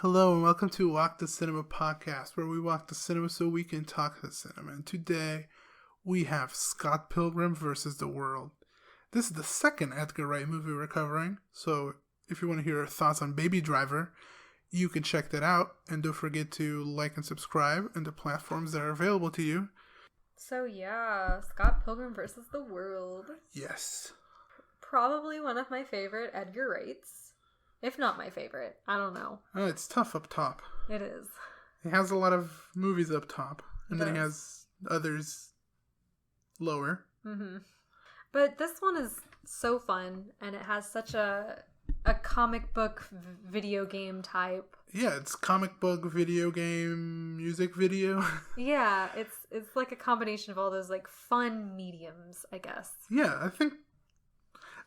Hello and welcome to Walk the Cinema podcast, where we walk the cinema so we can talk the cinema. And today we have Scott Pilgrim versus the World. This is the second Edgar Wright movie we're covering, so if you want to hear our thoughts on Baby Driver, you can check that out. And don't forget to like and subscribe on the platforms that are available to you. So yeah, Scott Pilgrim versus the World. Yes. Probably one of my favorite Edgar Wrights. If not my favorite. I don't know. It's tough up top. It is. He has a lot of movies up top. And then he has others lower. Mm-hmm. But this one is so fun. And it has such a comic book video game type. Yeah, it's comic book, video game, music video. Yeah, it's like a combination of all those like fun mediums, I guess. Yeah,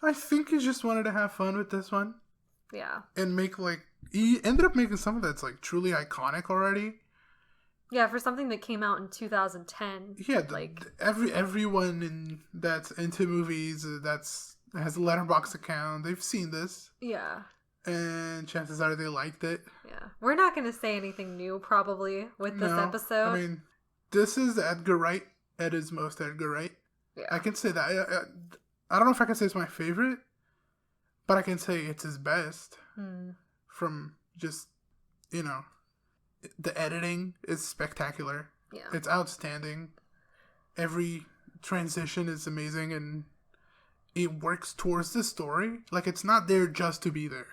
I think he just wanted to have fun with this one. Yeah. And he ended up making something that's like truly iconic already. Yeah, for something that came out in 2010. Yeah, everyone that's into movies has a Letterboxd account. They've seen this. Yeah. And chances are they liked it. Yeah. We're not going to say anything new probably with this episode. I mean, this is Edgar Wright at his most Edgar Wright. Yeah. I can say that. I don't know if I can say it's my favorite. But I can say it's his best from just, the editing is spectacular. Yeah. It's outstanding. Every transition is amazing and it works towards the story. Like, it's not there just to be there.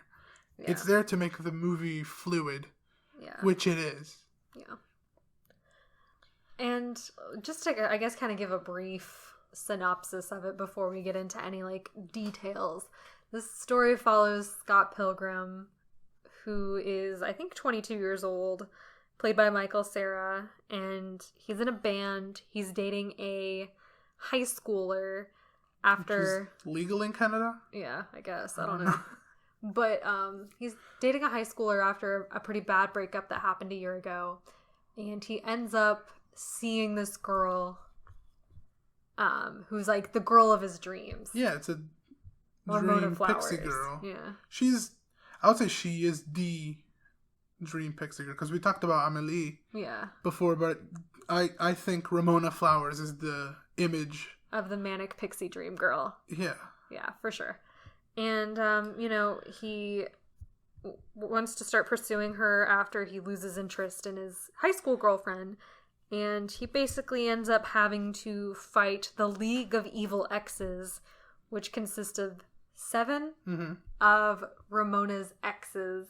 Yeah. It's there to make the movie fluid, which it is. Yeah. And just to, I guess, kind of give a brief synopsis of it before we get into any, details. This story follows Scott Pilgrim, who is, I think, 22 years old, played by Michael Cera, and he's in a band. He's dating a high schooler after... Which is legal in Canada? Yeah, I guess. I don't know. But he's dating a high schooler after a pretty bad breakup that happened a year ago, and he ends up seeing this girl who's, the girl of his dreams. Yeah, it's a... Dream Pixie Girl. Yeah. I would say she is the Dream Pixie Girl, because we talked about Amelie before, but I think Ramona Flowers is the image of the manic pixie dream girl. Yeah. Yeah, for sure. And, he wants to start pursuing her after he loses interest in his high school girlfriend, and he basically ends up having to fight the League of Evil Exes, which consists of 7 of Ramona's exes,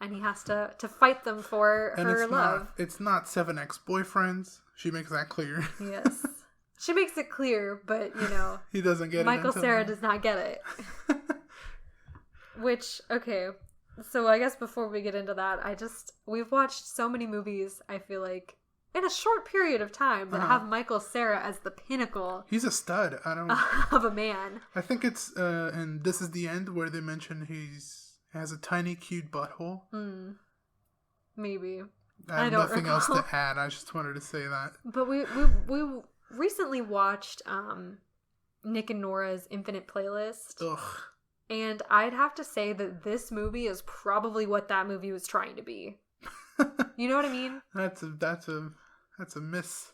and he has to fight them for her love. It's not 7 ex-boyfriends. She makes that clear. Yes. She makes it clear, but, he doesn't get Michael Cera does not get it. Which, okay, so I guess before we get into that, we've watched so many movies, I feel like, in a short period of time that have Michael Cera as the pinnacle. He's a stud. Of a man. I think it's and This Is the End where they mention he has a tiny cute butthole. Maybe. I have nothing else to add. I just wanted to say that. But we recently watched Nick and Nora's Infinite Playlist. Ugh. And I'd have to say that this movie is probably what that movie was trying to be. You know what I mean? That's a miss.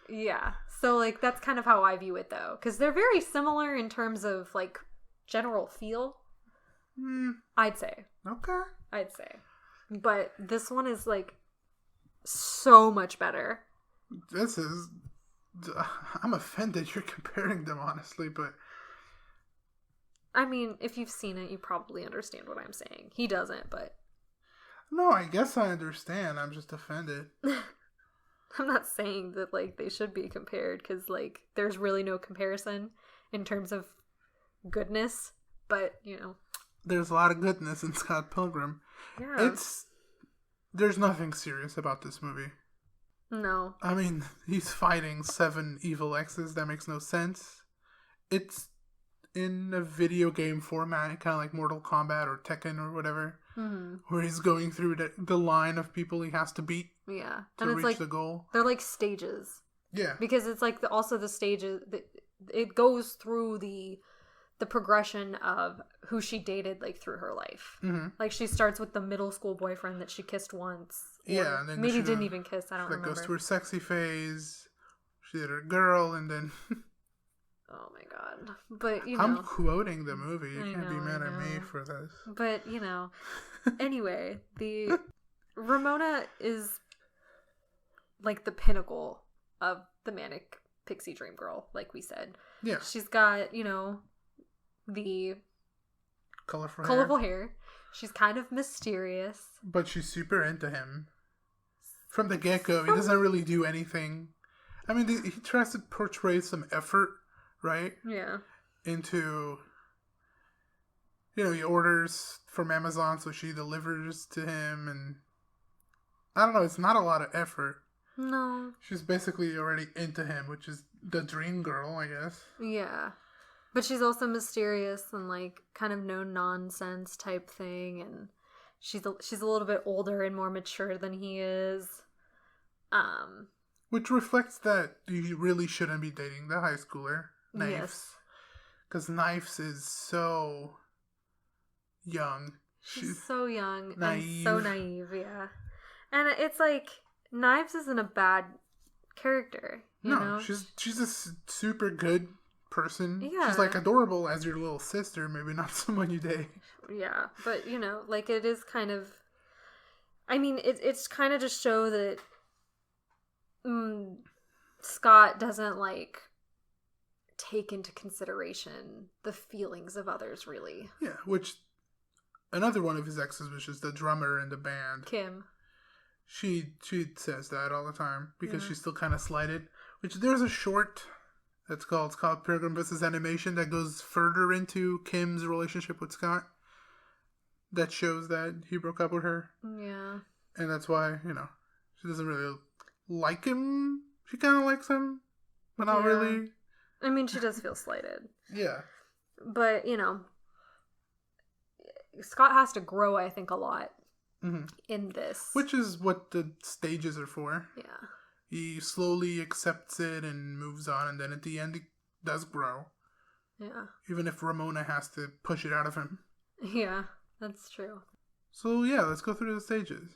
Yeah. So, that's kind of how I view it, though. Because they're very similar in terms of, general feel. I'd say. Okay. I'd say. But this one is, so much better. I'm offended you're comparing them, honestly, but... I mean, if you've seen it, you probably understand what I'm saying. He doesn't, but... No, I guess I understand. I'm just offended. I'm not saying that, they should be compared, because, there's really no comparison in terms of goodness, but, There's a lot of goodness in Scott Pilgrim. Yeah. There's nothing serious about this movie. No. I mean, he's fighting 7 evil exes. That makes no sense. It's in a video game format, kind of like Mortal Kombat or Tekken or whatever. Where he's going through the line of people he has to beat to reach the goal. They're stages. Yeah. Because it's also the stages, it goes through the the progression of who she dated, like, through her life. Mm-hmm. Like, she starts with the middle school boyfriend that she kissed once. Yeah, and then maybe didn't even kiss, I don't remember. Goes to her sexy phase. She did her girl, and then... Oh my god. But, you know... I'm quoting the movie. You can't be mad at me for this. But, you know... Anyway, the... Ramona is, like, the pinnacle of the manic pixie dream girl, like we said. Yeah. She's got, you know, the... Colorful hair. She's kind of mysterious. But she's super into him. From the get-go, he doesn't really do anything. I mean, he tries to portray some effort, right? Yeah. Into, you know, he orders from Amazon, so she delivers to him, and I don't know, it's not a lot of effort. No. She's basically already into him, which is the dream girl, I guess. Yeah. But she's also mysterious and, like, kind of no-nonsense type thing, and she's a little bit older and more mature than he is. Which reflects that you really shouldn't be dating the high schooler, Knives. Yes. Because Knives is so young. She's so young naive. and so naive, yeah. And it's like, Knives isn't a bad character, you know? She's a super good person. Yeah. She's, like, adorable as your little sister, maybe not someone you date. Yeah, but, you know, like, it is kind of... I mean, it's kind of to show that Scott doesn't, like, take into consideration the feelings of others, really. Yeah, which another one of his exes was just the drummer in the band. Kim. She says that all the time because she's still kind of slighted. Which there's a short that's called Scott Pilgrim vs. Animation that goes further into Kim's relationship with Scott. That shows that he broke up with her. Yeah. And that's why, you know, she doesn't really like him. She kind of likes him, but not really. I mean, she does feel slighted. Yeah. But, you know, Scott has to grow, I think, a lot in this. Which is what the stages are for. Yeah. He slowly accepts it and moves on, and then at the end, he does grow. Yeah. Even if Ramona has to push it out of him. Yeah, that's true. So, yeah, let's go through the stages.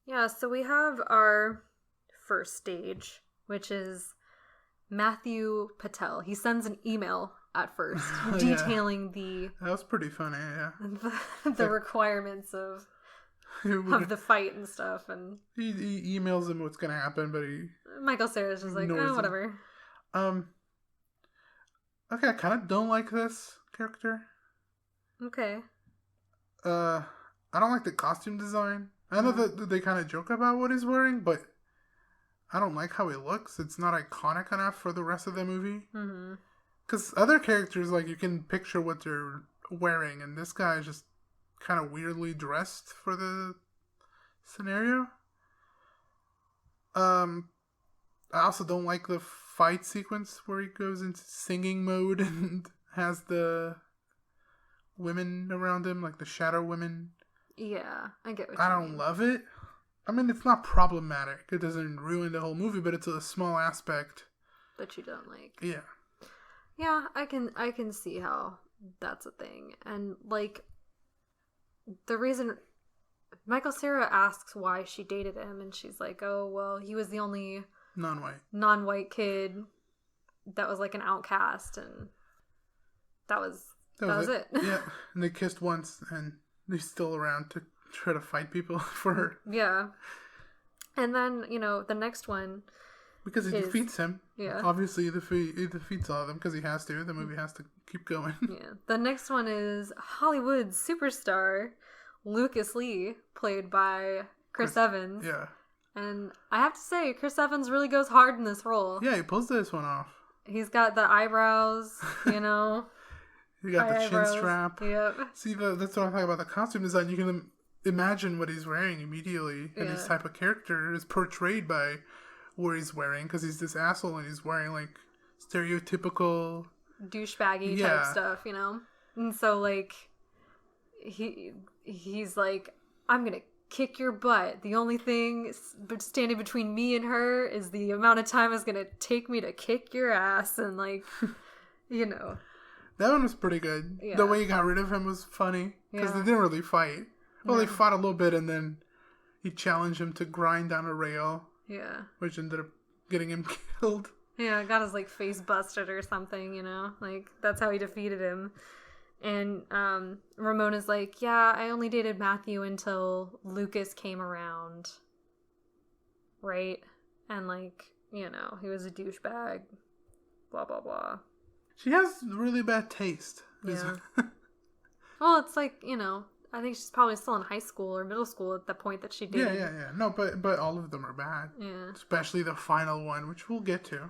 Yeah, so we have our first stage, which is Matthew Patel. He sends an email at first detailing the... That was pretty funny, yeah. the requirements of the fight and stuff. And he emails him what's going to happen, but Michael Cera's just like, oh, whatever. Okay, I kind of don't like this character. Okay. I don't like the costume design. I know that they kind of joke about what he's wearing, but I don't like how he looks. It's not iconic enough for the rest of the movie. Mm-hmm. Because other characters, like, you can picture what they're wearing, and this guy is just kind of weirdly dressed for the scenario. I also don't like the fight sequence where he goes into singing mode and has the women around him, like the shadow women. Yeah, I get what you mean. I don't love it. I mean, it's not problematic. It doesn't ruin the whole movie, but it's a small aspect that you don't like. Yeah. Yeah, I can see how that's a thing. And, like, the reason Michael Cera asks why she dated him, and she's like, oh, well, he was the only non-white kid that was, like, an outcast, and that was it. Yeah, and they kissed once, and he's still around to try to fight people for her. Yeah. And then, you know, the next one... Because he defeats him. Yeah. Obviously, he defeats all of them because he has to. The movie has to keep going. Yeah. The next one is Hollywood superstar Lucas Lee, played by Chris Evans. Yeah. And I have to say, Chris Evans really goes hard in this role. Yeah, he pulls this one off. He's got the eyebrows, you know. He got the chin strap. Yep. See, that's what I'm talking about. The costume design, you can imagine what he's wearing immediately. And his type of character is portrayed by what he's wearing, because he's this asshole and he's wearing, like, stereotypical douchebaggy type stuff, you know. And so, like, he's like, I'm gonna kick your butt. The only thing standing between me and her is the amount of time it's gonna take me to kick your ass. And, like, you know, That one was pretty good. Yeah. The way he got rid of him was funny. Because they didn't really fight. Well, they fought a little bit and then he challenged him to grind down a rail. Yeah. Which ended up getting him killed. Yeah, got his, like, face busted or something, you know? Like, that's how he defeated him. And Ramona's like, yeah, I only dated Matthew until Lucas came around. Right? And, like, you know, he was a douchebag. Blah, blah, blah. She has really bad taste. Yeah. Well, it's like, you know, I think she's probably still in high school or middle school at the point that she dated. Yeah. No, but all of them are bad. Yeah. Especially the final one, which we'll get to.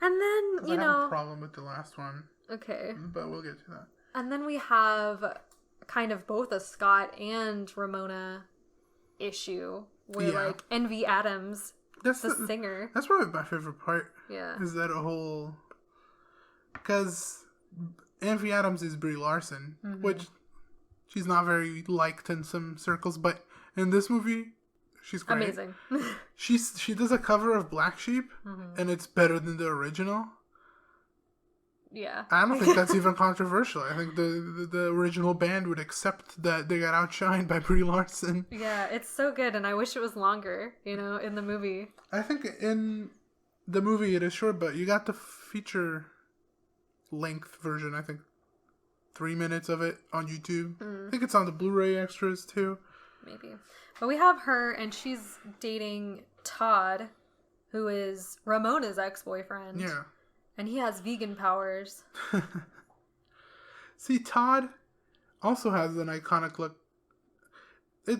And then, you know... I have a problem with the last one. Okay. But we'll get to that. And then we have kind of both a Scott and Ramona issue where, like, Envy Adams, the singer... That's probably my favorite part. Yeah. Is that a whole... Because Envy Adams is Brie Larson, which she's not very liked in some circles, but in this movie... She's great. Amazing. She does a cover of Black Sheep, and it's better than the original. Yeah. I don't think that's even controversial. I think the original band would accept that they got outshined by Brie Larson. Yeah, it's so good, and I wish it was longer, you know, in the movie. I think in the movie it is short, but you got the feature length version, I think 3 minutes of it on YouTube. I think it's on the Blu-ray extras too. Maybe. But we have her, and she's dating Todd, who is Ramona's ex-boyfriend. Yeah. And he has vegan powers. See, Todd also has an iconic look.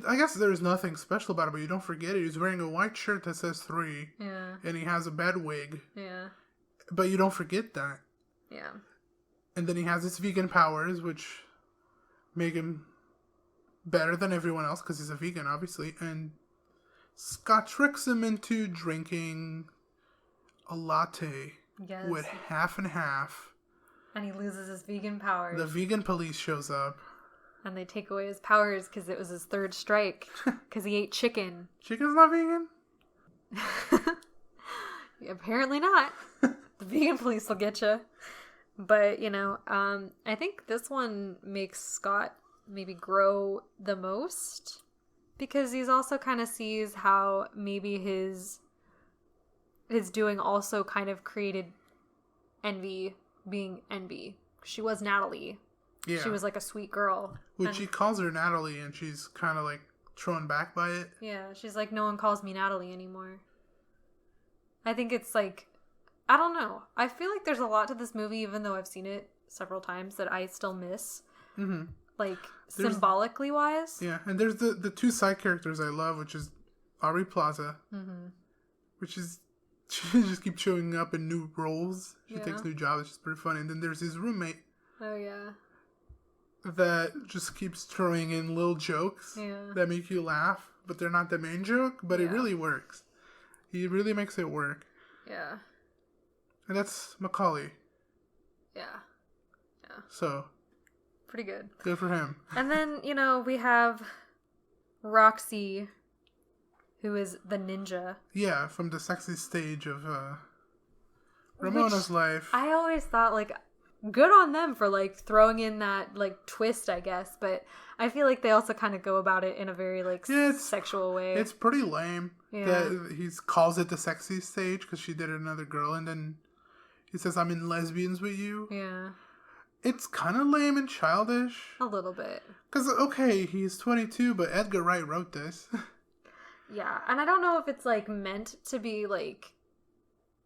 I guess there's nothing special about it, but you don't forget it. He's wearing a white shirt that says 3. Yeah. And he has a bad wig. Yeah. But you don't forget that. Yeah. And then he has his vegan powers, which make him... better than everyone else because he's a vegan, obviously. And Scott tricks him into drinking a latte with half and half. And he loses his vegan powers. The vegan police shows up. And they take away his powers because it was his third strike. Because he ate chicken. Chicken's not vegan? Apparently not. The vegan police will get you. But, you know, I think this one makes Scott... maybe grow the most because he's also kind of sees how maybe his doing also kind of created Envy being Envy. She was Natalie. Yeah. She was like a sweet girl. Which he calls her Natalie and she's kind of like thrown back by it. Yeah. She's like, no one calls me Natalie anymore. I think it's like, I don't know. I feel like there's a lot to this movie, even though I've seen it several times, that I still miss. Mm-hmm. Like, symbolically wise. Yeah, and there's the two side characters I love, which is Aubrey Plaza, which is, she just keeps showing up in new roles. She takes new jobs, which is pretty funny. And then there's his roommate. Oh, yeah. That just keeps throwing in little jokes that make you laugh, but they're not the main joke, but it really works. He really makes it work. Yeah. And that's Macaulay. Yeah. Yeah. So... pretty good. Good for him. And then, you know, we have Roxy, who is the ninja. Yeah, from the sexy stage of Ramona's life. I always thought, like, good on them for, like, throwing in that, like, twist, I guess. But I feel like they also kind of go about it in a very, like, sexual way. It's pretty lame that he calls it the sexy stage because she did another girl. And then he says, I'm in lesbians with you. Yeah. It's kind of lame and childish. A little bit. Because, okay, he's 22, but Edgar Wright wrote this. Yeah, and I don't know if it's, like, meant to be, like,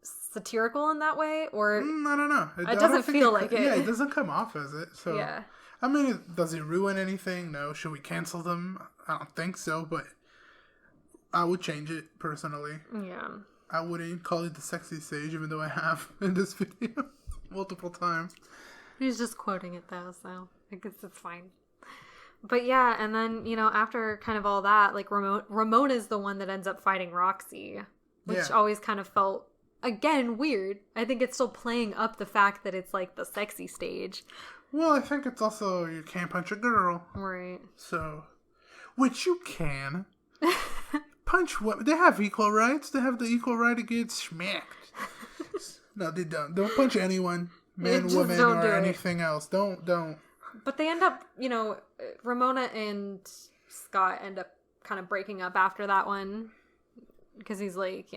satirical in that way, or... I don't know. It doesn't feel like it. Yeah, it doesn't come off as it, so... Yeah. I mean, does it ruin anything? No. Should we cancel them? I don't think so, but I would change it, personally. Yeah. I wouldn't call it the sexy stage, even though I have in this video multiple times. He's just quoting it, though, so I guess it's fine. But yeah, and then, you know, after kind of all that, like, Ramona's the one that ends up fighting Roxy, which always kind of felt, again, weird. I think it's still playing up the fact that it's, like, the sexy stage. Well, I think it's also, you can't punch a girl. Right. So, which you can. Punch what? They have equal rights. They have the equal right to get smacked. No, they don't. Don't punch anyone. man, Just woman, don't or do it. anything else. Don't. But they end up, Ramona and Scott end up kind of breaking up after that one. Because he's like,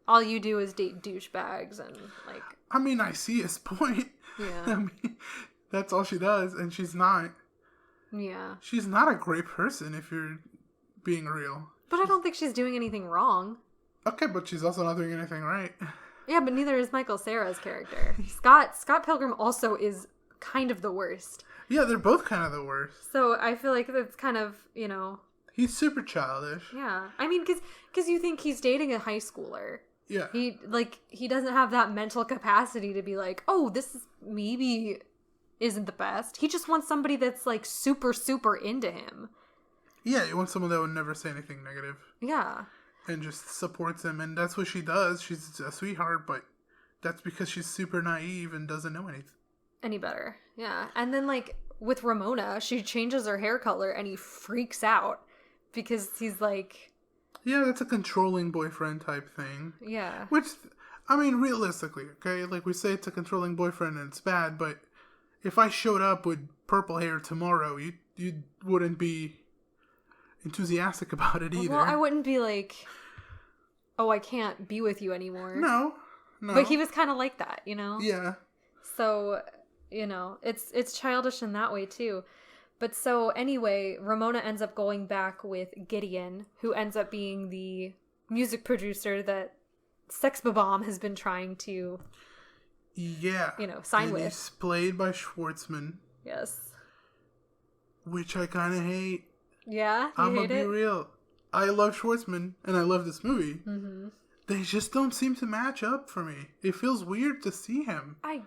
all you do is date douchebags and, like... I mean, I see his point. Yeah. I mean, that's all she does, and she's not. Yeah. She's not a great person, if you're being real. But I don't think she's doing anything wrong. Okay, but she's also not doing anything right. Yeah, but neither is Michael Cera's character. Scott Pilgrim also is kind of the worst. Yeah, they're both kind of the worst. So I feel like it's kind of, He's super childish. Yeah. I mean, because you think he's dating a high schooler. Yeah. He doesn't have that mental capacity to be like, oh, this is maybe isn't the best. He just wants somebody that's, like, super, super into him. Yeah, you want someone that would never say anything negative. Yeah. And just supports him, and that's what she does. She's a sweetheart, but that's because she's super naive and doesn't know anything. Any better. Yeah. And then, like, with Ramona, she changes her hair color, and he freaks out because he's like... Yeah, that's a controlling boyfriend type thing. Yeah. Which, I mean, realistically, okay? Like, we say it's a controlling boyfriend and it's bad, but if I showed up with purple hair tomorrow, you wouldn't be enthusiastic about it either. Well, I wouldn't be like, oh, I can't be with you anymore. No. But he was kind of like that, Yeah. So, it's childish in that way, too. But so, anyway, Ramona ends up going back with Gideon, who ends up being the music producer that Sex Bomb has been trying to, sign with. He's played by Schwartzman. Yes. Which I kind of hate. Yeah? I'm gonna be real. I love Schwartzman, and I love this movie. Mm-hmm. They just don't seem to match up for me. It feels weird to see him. I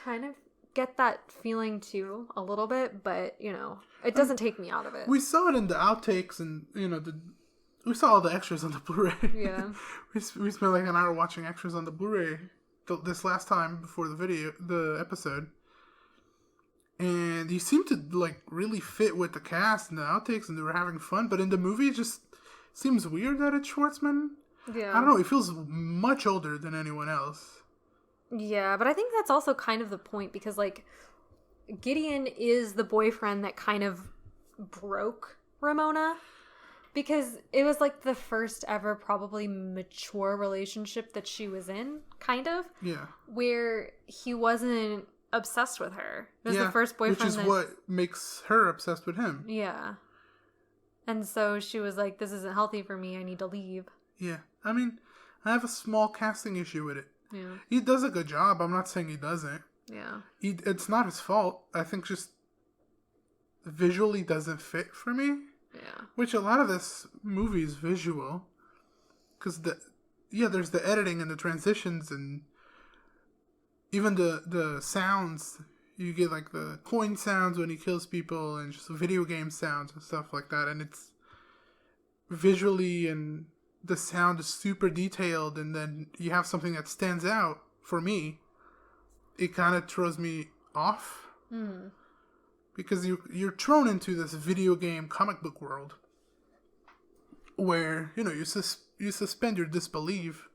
kind of get that feeling too a little bit, but it doesn't take me out of it. We saw it in the outtakes, and we saw all the extras on the Blu-ray. Yeah. we spent like an hour watching extras on the Blu-ray this last time before the episode, and you seem to like really fit with the cast and the outtakes, and they were having fun. But in the movie, it just seems weird that it's Schwartzman. Yeah. I don't know. He feels much older than anyone else. Yeah, but I think that's also kind of the point, because, like, Gideon is the boyfriend that kind of broke Ramona, because it was, like, the first ever probably mature relationship that she was in, kind of. Yeah. Where he wasn't obsessed with her. It was the first boyfriend which is what makes her obsessed with him. Yeah. And so she was like, this isn't healthy for me, I need to leave. Yeah. I mean, I have a small casting issue with it. Yeah. He does a good job. I'm not saying he doesn't. Yeah. It's not his fault. I think just visually doesn't fit for me. Yeah. Which a lot of this movie is visual. Because there's the editing and the transitions and even the sounds. You get like the coin sounds when he kills people and just video game sounds and stuff like that. And it's visually, and the sound is super detailed, and then you have something that stands out for me. It kind of throws me off. Mm. Because you're thrown into this video game comic book world where, you suspend your disbelief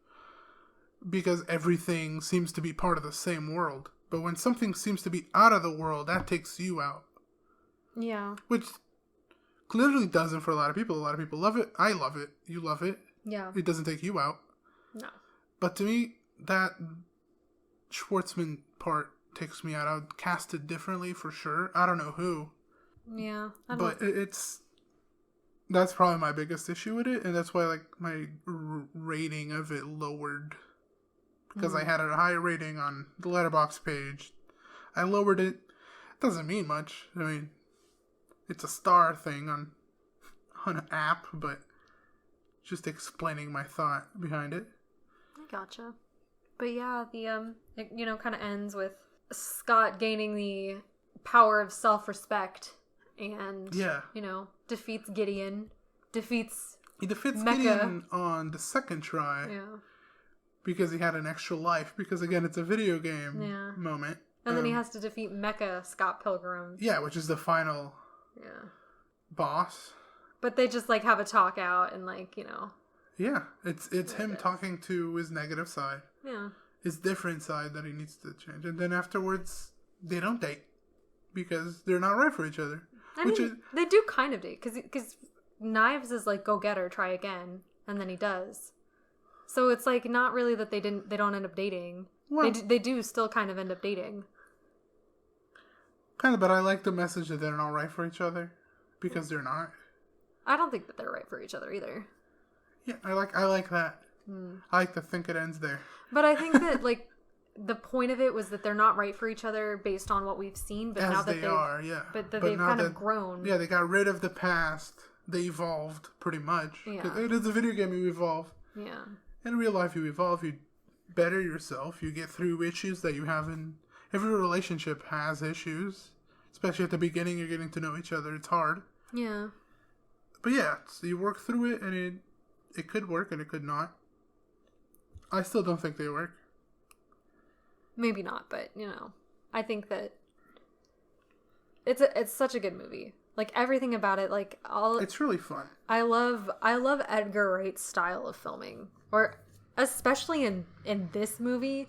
because everything seems to be part of the same world. But when something seems to be out of the world, that takes you out. Yeah. Which clearly doesn't for a lot of people. A lot of people love it. I love it. You love it. Yeah. It doesn't take you out. No. But to me, that Schwartzman part takes me out. I would cast it differently for sure. I don't know who. Yeah. But that's probably my biggest issue with it. And that's why my rating of it lowered. Because I had a higher rating on the Letterboxd page. I lowered it. Doesn't mean much. I mean, it's a star thing on an app, but just explaining my thought behind it. I gotcha. But yeah, it kind of ends with Scott gaining the power of self-respect and, defeats Gideon. He defeats Mecca. Gideon on the second try. Yeah. Because he had an extra life. Because, again, it's a video game moment. And then he has to defeat Mecca, Scott Pilgrim. Yeah, which is the final boss. But they just, have a talk out and, Yeah, it's him talking to his negative side. Yeah. his different side that he needs to change. And then afterwards, they don't date because they're not right for each other. They do kind of date because Knives is like, go get her, try again, and then he does. So it's like not really that they don't end up dating. Well, they do still kind of end up dating. Kind of, but I like the message that they're not right for each other because they're not. I don't think that they're right for each other either. Yeah, I like that. I like to think it ends there. But I think that like the point of it was that they're not right for each other based on what we've seen. But now that they are, yeah. But they've kind of grown. Yeah, they got rid of the past. They evolved pretty much. Yeah. It is a video game. You evolve. Yeah. In real life, you evolve. You better yourself. You get through issues that you have in every relationship has issues. Especially at the beginning, you're getting to know each other. It's hard. Yeah. But yeah, so you work through it, and it could work and it could not. I still don't think they work. Maybe not, but I think that it's such a good movie. Like everything about it, like it's really fun. I love Edgar Wright's style of filming, or especially in this movie,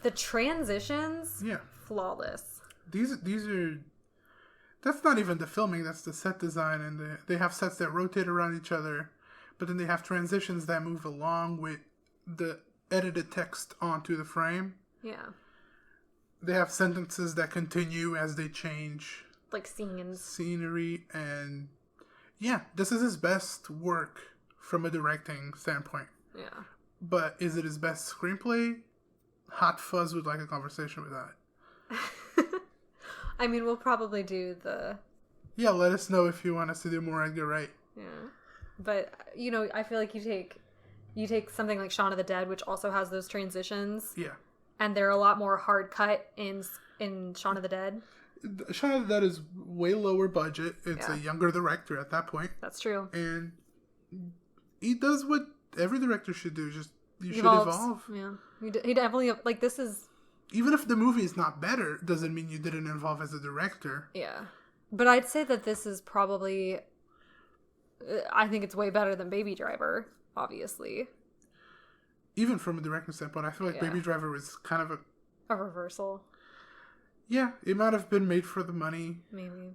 the transitions, flawless. These are. That's not even the filming. That's the set design, and they have sets that rotate around each other, but then they have transitions that move along with the edited text onto the frame. Yeah. They have sentences that continue as they change. Like scenes. Scenery, and yeah, this is his best work from a directing standpoint. Yeah. But is it his best screenplay? Hot Fuzz would like a conversation with that. I mean, we'll probably do the... Yeah, let us know if you want us to do more Edgar Wright. Yeah. But, I feel like you take something like Shaun of the Dead, which also has those transitions. Yeah. And they're a lot more hard cut in Shaun of the Dead. Shaun of the Dead is way lower budget. It's a younger director at that point. That's true. And he does what every director should do. You should evolve. Yeah. He definitely... Like, this is... Even if the movie is not better, doesn't mean you didn't evolve as a director. Yeah. But I'd say that this is probably... I think it's way better than Baby Driver, obviously. Even from a directing standpoint, I feel like Baby Driver was kind of a reversal. Yeah, it might have been made for the money. Maybe.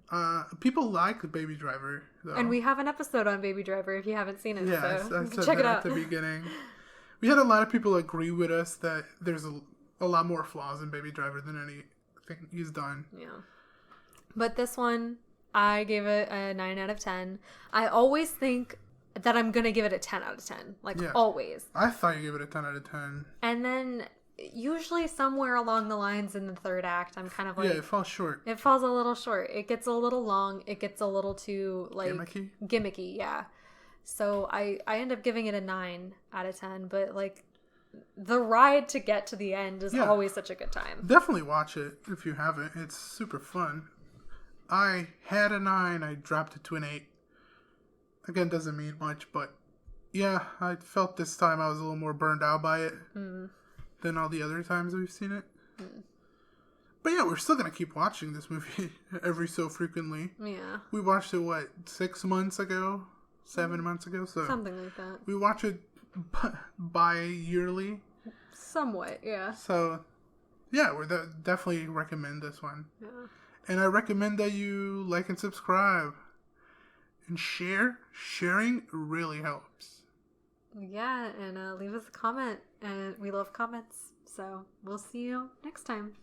People like Baby Driver, though. And we have an episode on Baby Driver if you haven't seen it. Yeah, so I said check that it out at the beginning. We had a lot of people agree with us that there's a lot more flaws in Baby Driver than anything he's done. Yeah. But this one, I gave it a 9 out of 10. I always think that I'm going to give it a 10 out of 10. Always. I thought you gave it a 10 out of 10. And then usually somewhere along the lines in the third act, I'm kind of like... Yeah, it falls short. It falls a little short. It gets a little long. It gets a little too, Gimmicky, yeah. So I end up giving it a 9 out of 10. But, the ride to get to the end is always such a good time. Definitely watch it if you haven't. It's super fun. I had a 9. I dropped it to an 8. Again, doesn't mean much, but yeah, I felt this time I was a little more burned out by it than all the other times we've seen it. But yeah, we're still going to keep watching this movie every so frequently. Yeah. We watched it, 6 months ago? 7 months ago? So something like that. We watch it bi-yearly. Somewhat, yeah. So, yeah, we definitely recommend this one. Yeah. And I recommend that you like and subscribe. And share. Sharing really helps. Yeah, and leave us a comment. And we love comments. So we'll see you next time.